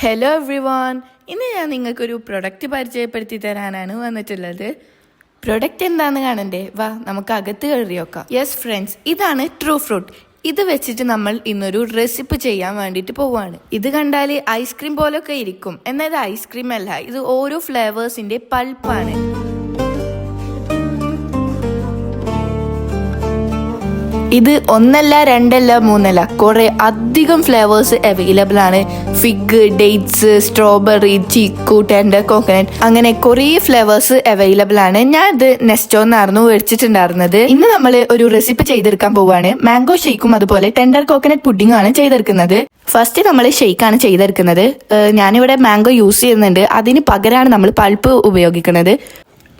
Hello everyone, ഇന്ന് ഞാൻ നിങ്ങൾക്കൊരു പ്രൊഡക്റ്റ് പരിചയപ്പെടുത്തി തരാനാണ് വന്നിട്ടുള്ളത്. പ്രൊഡക്റ്റ് എന്താണെന്ന് കാണണ്ടേ? വാ നമുക്ക് അകത്ത് കയറി നോക്കാം. യെസ് ഫ്രണ്ട്സ്, ഇതാണ് ട്രൂ ഫ്രൂട്ട്. ഇത് വെച്ചിട്ട് നമ്മൾ ഇന്നൊരു റെസിപ്പി ചെയ്യാൻ വേണ്ടിയിട്ട് പോവാണ്. ഇത് കണ്ടാൽ ഐസ്ക്രീം പോലൊക്കെ ഇരിക്കും, എന്നാൽ ഇത് ഐസ്ക്രീം അല്ല, ഇത് ഓരോ ഫ്ലേവേഴ്സിന്റെ പൾപ്പാണ്. ഇത് ഒന്നല്ല രണ്ടല്ല മൂന്നല്ല കുറെ അധികം ഫ്ലേവേഴ്സ് അവൈലബിൾ ആണ്. Fig, dates, strawberry, Cheeku, tender coconut, അങ്ങനെ കുറെ ഫ്ലേവേഴ്സ് അവൈലബിൾ ആണ്. ഞാൻ ഇത് നെസ്റ്റോന്നായിരുന്നു മേടിച്ചിട്ടുണ്ടായിരുന്നത്. ഇന്ന് നമ്മൾ ഒരു റെസിപ്പി ചെയ്തെടുക്കാൻ പോവാണ്. മാംഗോ ഷെയ്ക്കും അതുപോലെ ടെൻഡർ കോക്കനട്ട് പുഡിംഗ് ആണ് ചെയ്തെടുക്കുന്നത്. ഫസ്റ്റ് നമ്മൾ ഷെയ്ക്കാണ് ചെയ്തെടുക്കുന്നത്. ഞാനിവിടെ മാംഗോ യൂസ് ചെയ്യുന്നുണ്ട്, അതിന് പകരമാണ് നമ്മൾ പൾപ്പ് ഉപയോഗിക്കുന്നത്.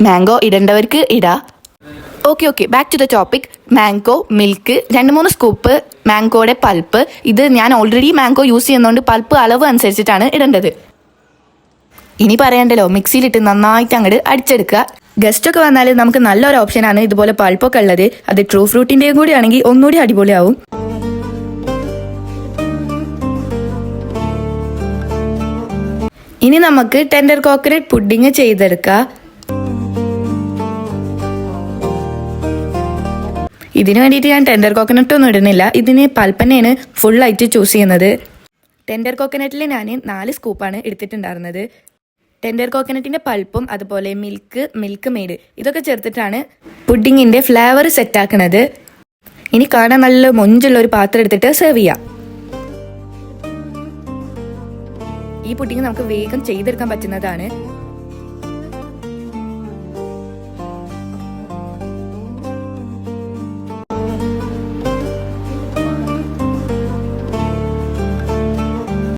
മാംഗോ ഇടേണ്ടവർക്ക് ഇടാം. Okay, back to the topic. Mango, milk, 2-3 scoop മാംഗോയുടെ പൾപ്പ്. ഇത് ഞാൻ ഓൾറെഡി മാംഗോ യൂസ് ചെയ്യുന്നതുകൊണ്ട് പൾപ്പ് അളവ് അനുസരിച്ചിട്ടാണ് ഇടേണ്ടത്. ഇനി പറയണ്ടല്ലോ, മിക്സിയിലിട്ട് നന്നായിട്ട് അങ്ങോട്ട് അടിച്ചെടുക്കുക. ഗസ്റ്റ് ഒക്കെ വന്നാൽ നമുക്ക് നല്ലൊരു ഓപ്ഷനാണ് ഇതുപോലെ പൾപ്പൊക്കെ ഉള്ളത്. അത് ട്രൂ ഫ്രൂട്ടിൻ്റെയും കൂടി ആണെങ്കിൽ ഒന്നുകൂടി അടിപൊളിയാവും. ഇനി നമുക്ക് ടെൻഡർ കോക്കനട്ട് പുഡിംഗ് ചെയ്തെടുക്കാം. ഇതിനു വേണ്ടിയിട്ട് ഞാൻ ടെൻഡർ കോക്കനട്ട് ഒന്നും ഇടുന്നില്ല, ഇതിന് പൾപ്പന്നെയാണ് ഫുള്ളായിട്ട് ചൂസ് ചെയ്യുന്നത്. ടെൻഡർ കോക്കനട്ടിൽ ഞാൻ 4 സ്കൂപ്പാണ് എടുത്തിട്ടുണ്ടായിരുന്നത്. ടെൻഡർ കോക്കനട്ടിൻ്റെ പൾപ്പും അതുപോലെ മിൽക്ക് മെയ്ഡ് ഇതൊക്കെ ചേർത്തിട്ടാണ് പുഡിങ്ങിൻ്റെ ഫ്ലേവർ സെറ്റാക്കുന്നത്. ഇനി കാണാൻ നല്ല മൊഞ്ചുള്ള ഒരു പാത്രം എടുത്തിട്ട് സെർവ് ചെയ്യാം. ഈ പുഡിങ് നമുക്ക് വേഗം ചെയ്തെടുക്കാൻ പറ്റുന്നതാണ്.